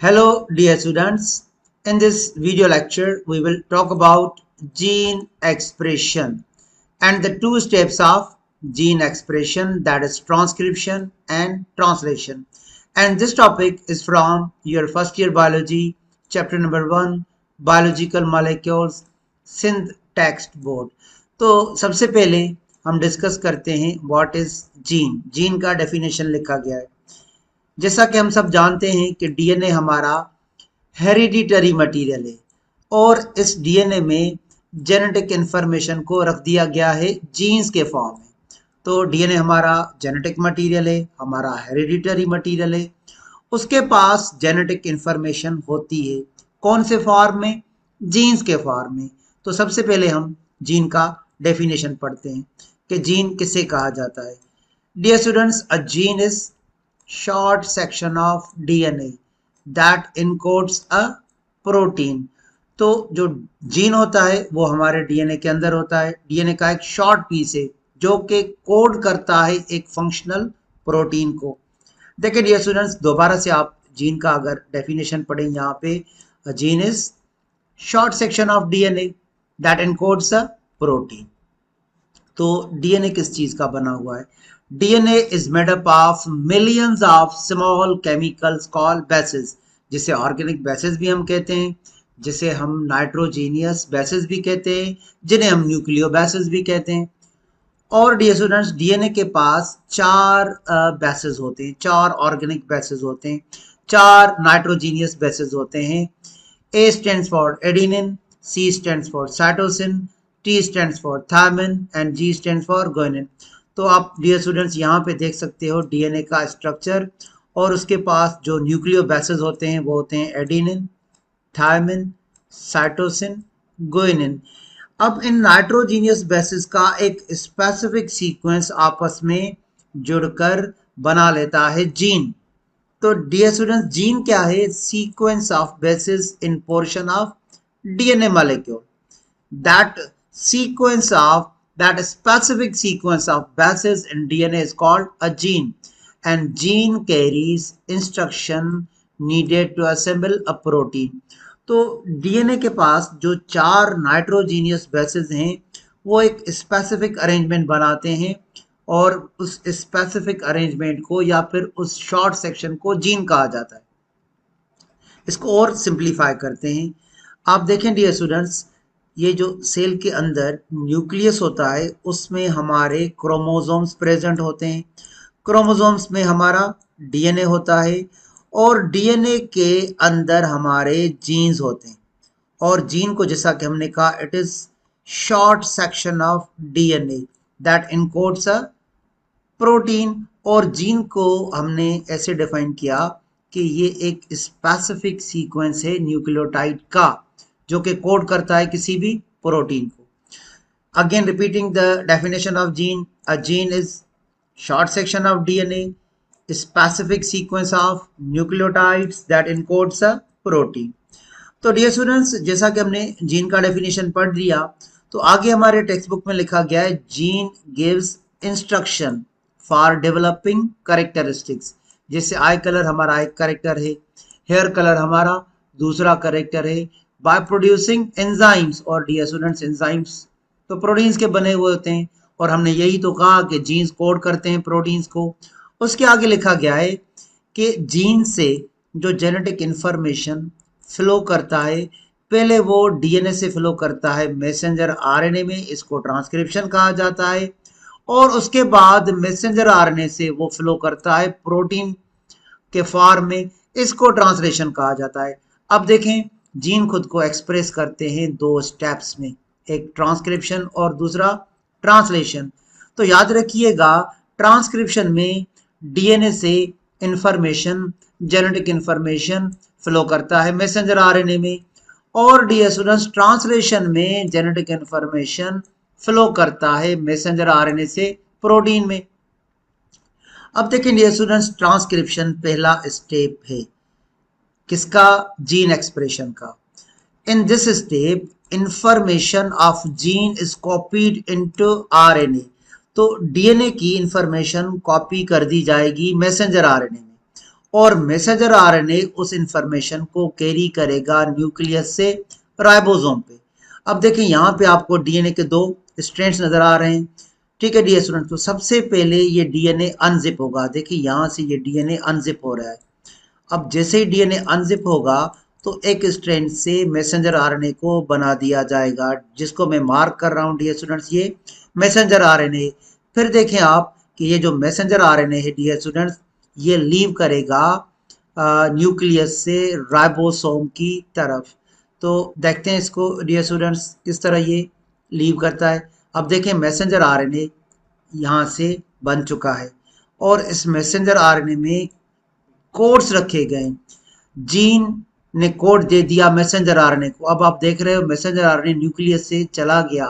Hello dear students, in this video lecture we will talk about gene expression and the two steps of gene expression, that is transcription and translation. And this topic is from your first year biology chapter number 1 biological molecules synth text board. तो सबसे पहले हम discuss करते हैं what is gene का definition लिखा गया है। जैसा कि हम सब जानते हैं कि डीएनए हमारा हेरिडिटरी मटेरियल है और इस डीएनए में जेनेटिक इंफॉर्मेशन को रख दिया गया है जीन्स के फॉर्म में। तो डीएनए हमारा जेनेटिक मटेरियल है, हमारा हेरिडिटरी मटेरियल है, उसके पास जेनेटिक इंफॉर्मेशन होती है कौन से फॉर्म में? जीन्स के फॉर्म में। तो सबसे पहले हम जीन का डेफिनेशन पढ़ते हैं कि जीन किसे कहा जाता है। Dear students, a gene is short section of DNA that encodes a protein। तो जो जीन होता है वो हमारे डीएनए के अंदर होता है। डीएनए का एक शॉर्ट पीस है जो कि कोड करता है एक फंक्शनल प्रोटीन को। देखिए डियर स्टूडेंट्स, दोबारा से आप जीन का अगर डेफिनेशन पढ़ें यहाँ पे, gene is short section of DNA that encodes a protein. तो डीएनए किस चीज का बना हुआ है? DNA is made up of millions of small chemicals called bases, जिसे ऑर्गेनिक बेसेस भी हम कहते हैं, जिसे हम नाइट्रोजीनियस बेसेस भी कहते हैं, जिन्हें हम न्यूक्लियो बेसेस भी कहते हैं। और डियर स्टूडेंट्स, डीएनए के पास चार बेसेस होते हैं, चार ऑर्गेनिक बेसेस होते हैं, चार नाइट्रोजीनियस बेसेस होते हैं। A stands for adenine, C stands for cytosine, T stands for thymine and G stands for guanine। तो आप डियर स्टूडेंट्स यहाँ पे देख सकते हो डीएनए का स्ट्रक्चर, और उसके पास जो न्यूक्लियो बेसेस होते हैं वो होते हैं एडेनिन, थायमिन, साइटोसिन, गुआनिन। अब इन नाइट्रोजीनियस बेसेस का एक स्पेसिफिक सीक्वेंस आपस में जुड़कर बना लेता है जीन। तो डियर स्टूडेंट्स, जीन क्या है? Sequence of basis in portion of DNA molecule. That sequence of that specific sequence of bases in DNA is called a gene, and gene carries instruction needed to assemble a protein। तो DNA के पास जो चार nitrogenous bases हैं वो एक specific arrangement बनाते हैं, और उस स्पेसिफिक अरेंजमेंट को या फिर उस शॉर्ट सेक्शन को जीन कहा जाता है। इसको और सिंप्लीफाई करते हैं। आप देखें डियर स्टूडेंट्स, ये जो सेल के अंदर न्यूक्लियस होता है उसमें हमारे क्रोमोसोम्स प्रेजेंट होते हैं। क्रोमोसोम्स में हमारा डीएनए होता है और डीएनए के अंदर हमारे जीन्स होते हैं। और जीन को जैसा कि हमने कहा, it is short section of DNA that encodes a protein. और जीन को हमने ऐसे डिफाइन किया कि ये एक स्पेसिफिक सीक्वेंस है न्यूक्लियोटाइड का जो कि कोड करता है किसी भी प्रोटीन को। Again repeating the definition of gene, a gene is short section of DNA, specific sequence of nucleotides that encodes a protein. तो डियर स्टूडेंट्स, जैसा कि हमने जीन का डेफिनेशन पढ़ लिया, तो आगे हमारे टेक्स्ट बुक में लिखा गया है gene gives instruction for developing characteristics. जैसे आई कलर हमारा एक कैरेक्टर है, हेयर कलर हमारा दूसरा कैरेक्टर है, बाय प्रोड्यूसिंग एंजाइम्स। और डियर स्टूडेंट्स, एंजाइम्स तो प्रोटीन्स के बने हुए होते हैं, और हमने यही तो कहा कि जीन्स कोड करते हैं प्रोटीन्स को। उसके आगे लिखा गया है कि जीन से जो जेनेटिक इंफॉर्मेशन फ्लो करता है, पहले वो डीएनए से फ्लो करता है मैसेंजर आरएनए में, इसको ट्रांसक्रिप्शन कहा जाता है, और उसके बाद मैसेंजर आरएनए से वो फ्लो करता है प्रोटीन के फॉर्म में, इसको ट्रांसलेशन कहा जाता है। अब देखें, जीन खुद को एक्सप्रेस करते हैं दो स्टेप्स में, एक ट्रांसक्रिप्शन और दूसरा ट्रांसलेशन। तो याद रखिएगा, ट्रांसक्रिप्शन में डीएनए से इंफॉर्मेशन, जेनेटिक इंफॉर्मेशन फ्लो करता है मैसेंजर आरएनए में, और डियर स्टूडेंट्स, ट्रांसलेशन में जेनेटिक इंफॉर्मेशन फ्लो करता है मैसेंजर आरएनए से प्रोटीन में। अब देखें डियर स्टूडेंट्स, ट्रांसक्रिप्शन पहला स्टेप है किसका? जीन एक्सप्रेशन का। In this step information of gene is copied into RNA. तो डीएनए की इंफॉर्मेशन कॉपी कर दी जाएगी मैसेंजर आरएनए में, और मैसेंजर आरएनए उस इंफॉर्मेशन को कैरी करेगा न्यूक्लियस से राइबोसोम पे। अब देखिए यहाँ पे आपको डीएनए के दो स्ट्रैंड्स नजर आ रहे हैं। ठीक है डियर स्टूडेंट, तो सबसे पहले ये डीएनए अनजिप होगा। देखिए यहाँ से ये डीएनए अनजिप हो रहा है। अब जैसे ही डीएनए अनजिप होगा तो एक स्ट्रैंड से मैसेंजर आरएनए को बना दिया जाएगा, जिसको मैं मार्क कर रहा हूँ डियर स्टूडेंट्स, ये मैसेंजर आरएनए। फिर देखें आप कि ये जो मैसेंजर आरएनए है डियर स्टूडेंट्स, ये लीव करेगा न्यूक्लियस से राइबोसोम की तरफ। तो देखते हैं इसको डियर स्टूडेंट्स किस तरह ये लीव करता है। अब देखें मैसेंजर आरएनए यहाँ से बन चुका है और इस मैसेंजर आरएनए में कोड्स रखे गए। जीन ने कोड दे दिया मैसेंजर आरएनए को। अब आप देख रहे हो मैसेंजर आरएनए न्यूक्लियस से चला गया।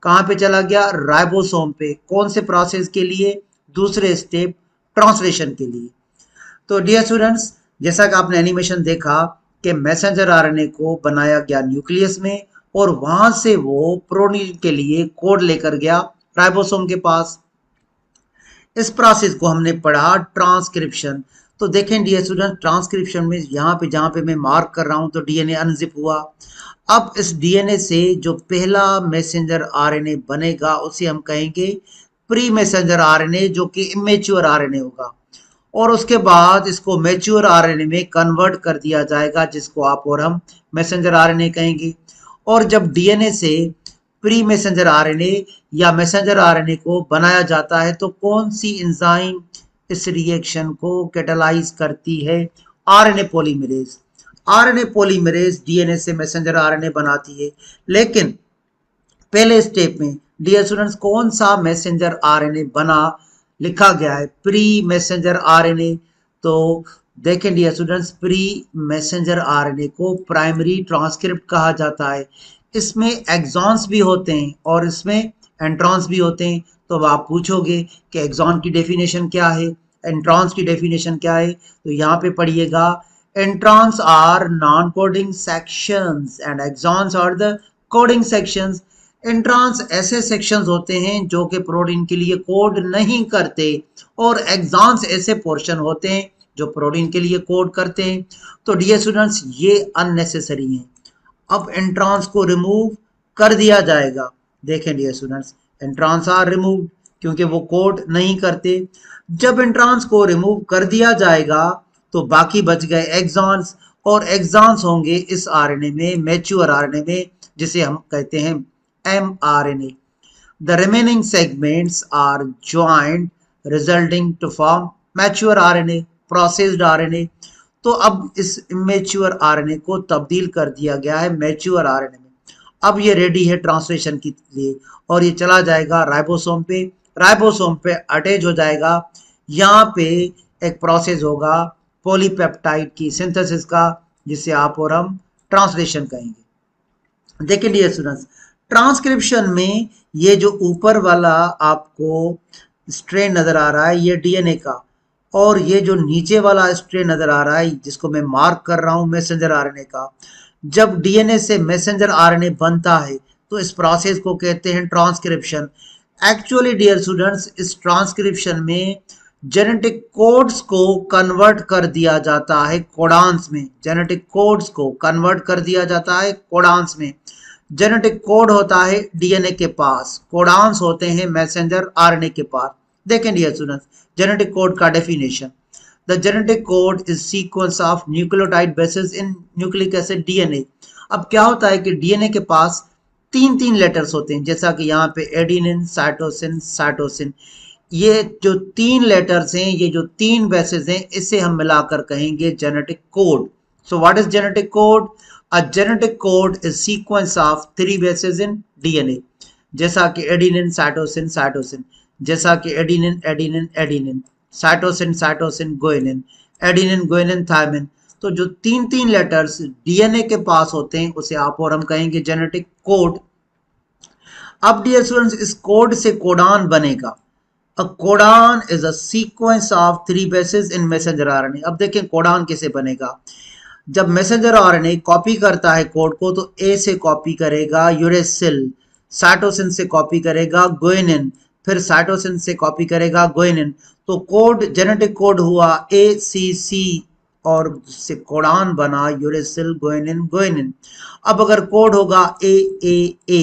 कहाँ पे चला गया? राइबोसोम पे। कौन से प्रोसेस के लिए? दूसरे स्टेप ट्रांसलेशन के लिए। तो डियर स्टूडेंट्स, जैसा कि आपने एनिमेशन देखा कि मैसेंजर आरएनए को बनाया गया न्यूक्लियस में और वहां से वो प्रोटीन के लिए कोड लेकर गया राइबोसोम के पास। इस प्रोसेस को हमने पढ़ा ट्रांसक्रिप्शन। तो देखें डियर स्टूडेंट, ट्रांसक्रिप्शन में यहाँ पे जहाँ पे मैं मार्क कर रहा हूँ तो डीएनए अनजिप हुआ। अब इस डीएनए से जो पहला मैसेंजर आरएनए बनेगा उसे हम कहेंगे प्री मैसेंजर आरएनए, जो कि इमेच्योर आरएनए होगा। और उसके बाद इसको मैच्योर आरएनए में कन्वर्ट कर दिया जाएगा, जिसको आप और हम मैसेंजर आरएनए कहेंगे। और जब डीएनए से प्री मैसेंजर आरएनए या मैसेंजर आरएनए को बनाया जाता है तो कौन सी एंजाइम इस रिएक्शन को कैटालाइज करती है? RNA polymerase. RNA polymerase DNA से मैसेंजर आरएनए बनाती है। लेकिन पहले स्टेप में डियर स्टूडेंट्स कौन सा मैसेंजर आरएनए बना? लिखा गया है प्री मैसेंजर आरएनए। तो देखें dear students, pre messenger RNA को प्राइमरी ट्रांसक्रिप्ट कहा जाता है। इसमें एक्सॉन्स भी होते हैं और इसमें एंट्रॉन्स भी होते हैं। तो अब आप पूछोगे कि एक्सॉन की डेफिनेशन क्या है, एंट्रॉन्स की डेफिनेशन क्या है? तो यहाँ पे पढ़िएगा, introns are non coding sections and exons are the coding sections. Introns ऐसे सेक्शंस होते हैं जो कि प्रोटीन के लिए कोड नहीं करते और एक्सॉन्स ऐसे पोर्शन होते हैं जो प्रोटीन के लिए कोड करते हैं। तो डियर स्टूडेंट्स ये अननेसेसरी है। अब एंट्रॉन्स को रिमूव कर दिया जाएगा। देखें डियर स्टूडेंट्स, एंट्रॉन्स आर रिमूव क्योंकि वो कोड नहीं करते। जब एंट्रॉन्स को रिमूव कर दिया जाएगा तो बाकी बच गए एक्सॉन्स, और एक्सॉन्स होंगे इस आरएनए में, मैच्योर आरएनए में, जिसे हम कहते हैं mRNA. The remaining segments are joined resulting to form mature RNA, processed RNA. तो अब इस immature RNA को तब्दील कर दिया गया है मैच्योर RNA में। अब ये रेडी है ट्रांसलेशन के लिए और ये चला जाएगा राइबोसोम पे। राइबोसोम पे अटैच हो जाएगा। यहाँ पे एक प्रोसेस होगा पॉलीपेप्टाइड की सिंथेसिस का, जिसे आप और हम ट्रांसलेशन कहेंगे। देखिए डियर स्टूडेंट्स, ट्रांसक्रिप्शन में ये जो ऊपर वाला आपको स्ट्रेन नजर आ रहा है ये डीएनए का, और ये जो नीचे वाला स्ट्रेन नजर आ रहा है जिसको मैं मार्क कर रहा हूं मैसेंजर आरएनए का। जब डीएनए से मैसेंजर आरएनए बनता है तो इस प्रोसेस को कहते हैं ट्रांसक्रिप्शन। एक्चुअली डियर स्टूडेंट्स, इस ट्रांसक्रिप्शन में जेनेटिक कोड्स को कन्वर्ट कर दिया जाता है कोडान्स में। जेनेटिक कोड्स को कन्वर्ट कर दिया जाता है कोडान्स में। जेनेटिक कोड होता है डीएनए के पास, कोडान्स होते हैं मैसेंजर आरएनए के पास। देखें डियर स्टूडेंट्स, जेनेटिक कोड का definition, the genetic code is sequence of nucleotide bases in nucleic acid DNA. अब क्या होता है कि डीएनए के पास तीन तीन लेटर्स होते हैं, जैसा कि यहाँ पे एडिनिन, साइटोसिन, साइटोसिन। ये जो तीन लेटर्स हैं, ये जो तीन बेसेस हैं, इसे हम मिलाकर कहेंगे genetic code. So what is genetic code? A genetic code is sequence of 3 bases in DNA, जैसा कि एडिनिन, साइटोसिन, साइटोसिन, जैसा कि adenine, adenine, adenine, cytosine, cytosine, guanine, adenine, guanine, thymine. तो जो तीन तीन लेटर्स डीएनए के पास होते हैं उसे आप और हम कहेंगे जेनेटिक कोड। अब डियर स्टूडेंट्स, इस कोड से कोडान बनेगा। A codon is a sequence of 3 bases in messenger RNA। अब देखें कोडान कैसे बनेगा। जब मैसेंजर आरएनए कॉपी करता है कोड को तो ए से कॉपी करेगा यूरेसिल, साइटोसिन से कॉपी करेगा गुआनिन, फिर साइटोसिन से कॉपी करेगा ग्वानिन, तो कोड जेनेटिक कोड हुआ ACC और से कोडान बना यूरेसिल ग्वानिन ग्वानिन। अब अगर कोड होगा AAA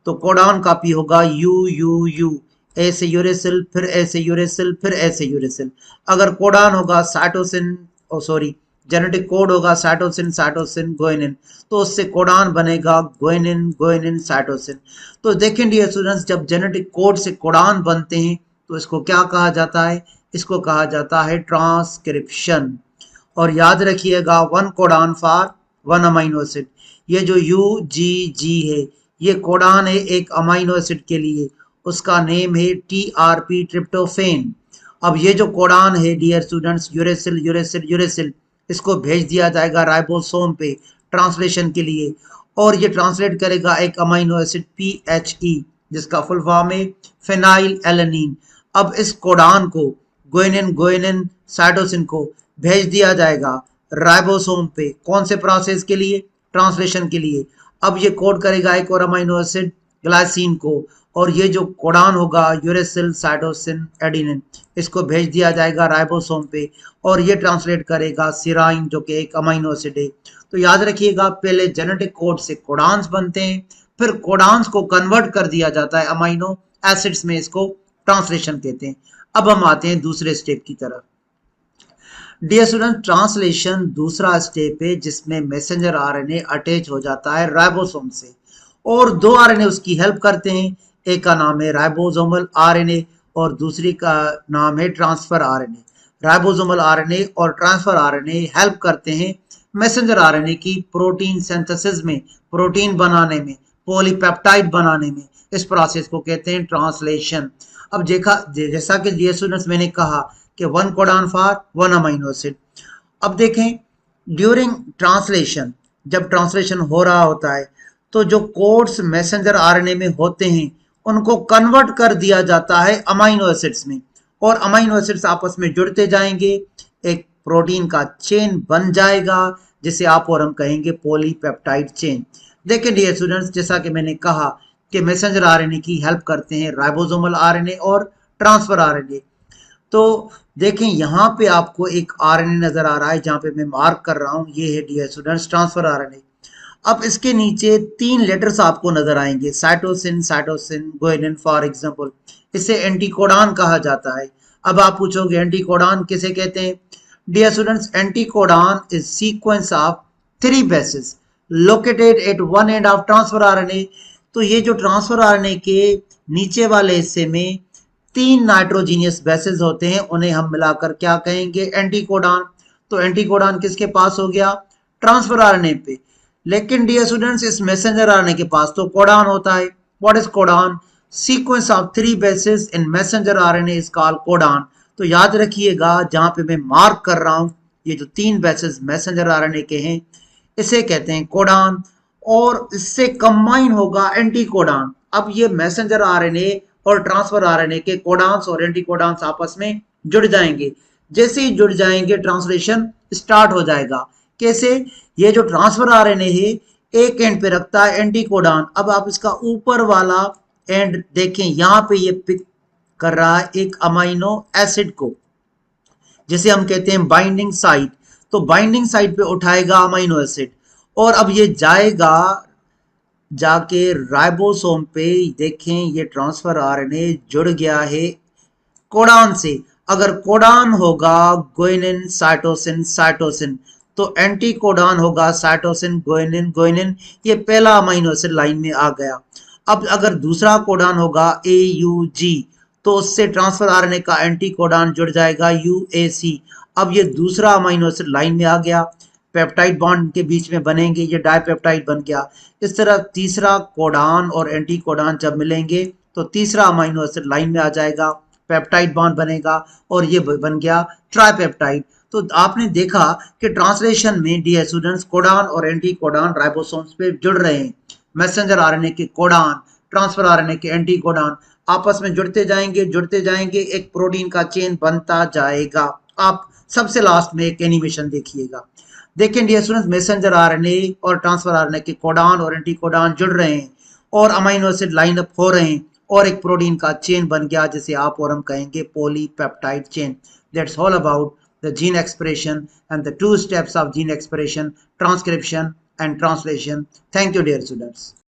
तो कोडान कॉपी होगा UUU, ए से यूरेसिल, फिर ए से यूरेसिल, फिर ए से यूरेसिल। अगर कोडान होगा साइटोसिन, ओ सॉरी जेनेटिक कोड होगा साइटोसिन साइटोसिन ग्वानिन, तो उससे कोडान बनेगा ग्वानिन ग्वानिन साइटोसिन। तो देखें डियर स्टूडेंट्स, जब जेनेटिक कोड से कोडान बनते हैं तो इसको क्या कहा जाता है? इसको कहा जाता है ट्रांसक्रिप्शन। और याद रखिएगा, one codon for one amino acid. ये जो UGG है ये कोडान है एक अमाइनो एसिड के लिए, उसका नेम है TRP ट्रिप्टोफेन। अब ये जो कोडान है dear students, uracil uracil uracil, इसको भेज दिया जाएगा राइबोसोम पे ट्रांसलेशन के लिए, और ये ट्रांसलेट करेगा एक अमाइनो एसिड PHE जिसका फुल फॉर्म है फेनाइल एलेनिन। अब इस कोडान को ग्वानिन ग्वानिन साइटोसिन को भेज दिया जाएगा राइबोसोम पे, कौन से प्रोसेस के लिए? ट्रांसलेशन के लिए। अब ये कोड करेगा एक और अमाइनो एसिड ग्लाइसिन को, और ये जो कोडान होगा यूरेसिल साइटोसिन एडिनिन, इसको भेज दिया जाएगा राइबोसोम पे, और ये ट्रांसलेट करेगा सिराइन जो कि एक अमाइनो एसिड है। तो याद रखिएगा, पहले जेनेटिक कोड से कोडान्स बनते हैं, फिर कोडान्स को कन्वर्ट कर दिया जाता है अमाइनो एसिड्स में, इसको ट्रांसलेशन कहते हैं। अब हम आते हैं दूसरे स्टेप की तरफ। डियर स्टूडेंट, ट्रांसलेशन दूसरा स्टेप है जिसमें मैसेंजर RNA अटैच हो जाता है राइबोसोम से, और दो RNA उसकी हेल्प करते हैं। एक का नाम है राइबोसोमल RNA और दूसरी का नाम है ट्रांसफर RNA। राइबोसोमल RNA और ट्रांसफर RNA हेल्प करते हैं मैसेंजर RNA की प्रोटीन सिंथेसिस में, प्रोटीन बनाने में, पॉलीपेप्टाइड बनाने में। इस प्रोसेस को कहते हैं ट्रांसलेशन। अब जैसा कि डियर स्टूडेंट्स मैंने कहा कि one codon for one amino acid. अब देखें, ड्यूरिंग ट्रांसलेशन, जब ट्रांसलेशन हो रहा होता है तो जो कोड्स मैसेंजर RNA में होते हैं उनको कन्वर्ट कर दिया जाता है अमाइनो एसिड्स में, और अमाइनो एसिड्स आपस में जुड़ते जाएंगे, एक प्रोटीन का चेन बन जाएगा जिसे आप और हम कहेंगे पॉलीपेप्टाइड चेन। देखिए डियर स्टूडेंट्स, जैसा कि मैंने कहा कि मैसेंजर RNA की हेल्प करते हैं राइबोसोमल RNA और ट्रांसफर RNA। तो देखें यहाँ पे आपको एक RNA नजर आ रहा है जहाँ पे मैं मार्क कर रहा हूँ, ये है डियर स्टूडेंट्स ट्रांसफर RNA। अब इसके नीचे 3 लेटर्स आपको नजर आएंगे, cytosine cytosine guanine for example. इसे एंटीकोडान कहा जाता है। अब आप पूछोगे एंटीकोडान किसे कहते हैं? Dear students, anticodon is sequence of 3 bases located at one end of transfer RNA। तो ये जो ट्रांसफर RNA के नीचे वाले हिस्से में 3 नाइट्रोजीनियस बेसेस होते हैं, उन्हें हम मिलाकर क्या कहेंगे? एंटीकोडान। तो एंटीकोडान किसके पास हो गया? ट्रांसफर RNA पे। लेकिन डियर स्टूडेंट्स, इस मैसेंजर RNA के पास तो कोडान होता है। What is codon? Sequence of 3 bases in messenger RNA is called codon. तो याद रखिएगा, जहां पे मैं मार्क कर रहा हूं, ये जो 3 बेसेस मैसेंजर RNA के हैं इसे कहते हैं कोडान, और इससे कंबाइन होगा एंटीकोडान। अब ये मैसेंजर RNA और ट्रांसफर RNA के कोडान्स और एंटीकोडान्स आपस में जुड़ जाएंगे। जैसे ही जुड़ जाएंगे ट्रांसलेशन स्टार्ट हो जाएगा। कैसे? ये जो ट्रांसफर RNA है एक एंड पे रखता है एंटीकोडान। अब आप इसका ऊपर वाला एंड देखें, यहां पे ये पिक कर रहा है एक अमाइनो एसिड को, जिसे हम कहते हैं बाइंडिंग साइट। तो बाइंडिंग साइट पे उठाएगा अमाइनो एसिड, और अब ये जाएगा जाके राइबोसोम पे। देखें, ये ट्रांसफर RNA जुड़ गया है कोडान से। अगर कोडान होगा ग्वानिन साइटोसिन साइटोसिन, तो एंटीकोडान होगा साइटोसिन ग्वानिन ग्वानिन। ये पहला अमाइनो एसिड लाइन में आ गया। अब अगर दूसरा कोडान होगा AUG, तो उससे ट्रांसफर RNA का एंटीकोडान जुड़ जाएगा UAC। अब ये दूसरा अमाइनो एसिड लाइन में आ गया, पेप्टाइड बॉन्ड के बीच में बनेंगे, ये डाइपेप्टाइड बन गया। इस तरह तीसरा कोडान और एंटीकोडान जब मिलेंगे तो तीसरा अमाइनो एसिड लाइन में आ जाएगा, पेप्टाइड बॉन्ड बनेगा, और ये बन गया ट्राइपेप्टाइड। तो आपने देखा कि ट्रांसलेशन में डियर स्टूडेंट्स कोडान और एंटीकोडान राइबोसोम्स पे जुड़ रहे हैं। मैसेंजर RNA के कोडान, ट्रांसफर RNA के एंटीकोडान आपस में जुड़ते जाएंगे, एक प्रोटीन का चेन बनता जाएगा। आप सबसे लास्ट में एक एनिमेशन देखिएगा। देखें डियर स्टूडेंट्स, मैसेंजर RNA और ट्रांसफर RNA के कोडान और एंटीकोडान जुड़ रहे हैं और अमाइनो एसिड लाइन अप हो रहे हैं, और एक प्रोटीन का चेन बन गया जिसे आप और हम कहेंगे polypeptide chain. That's all about the gene expression and the two steps of gene expression, transcription and translation. Thank you, dear students.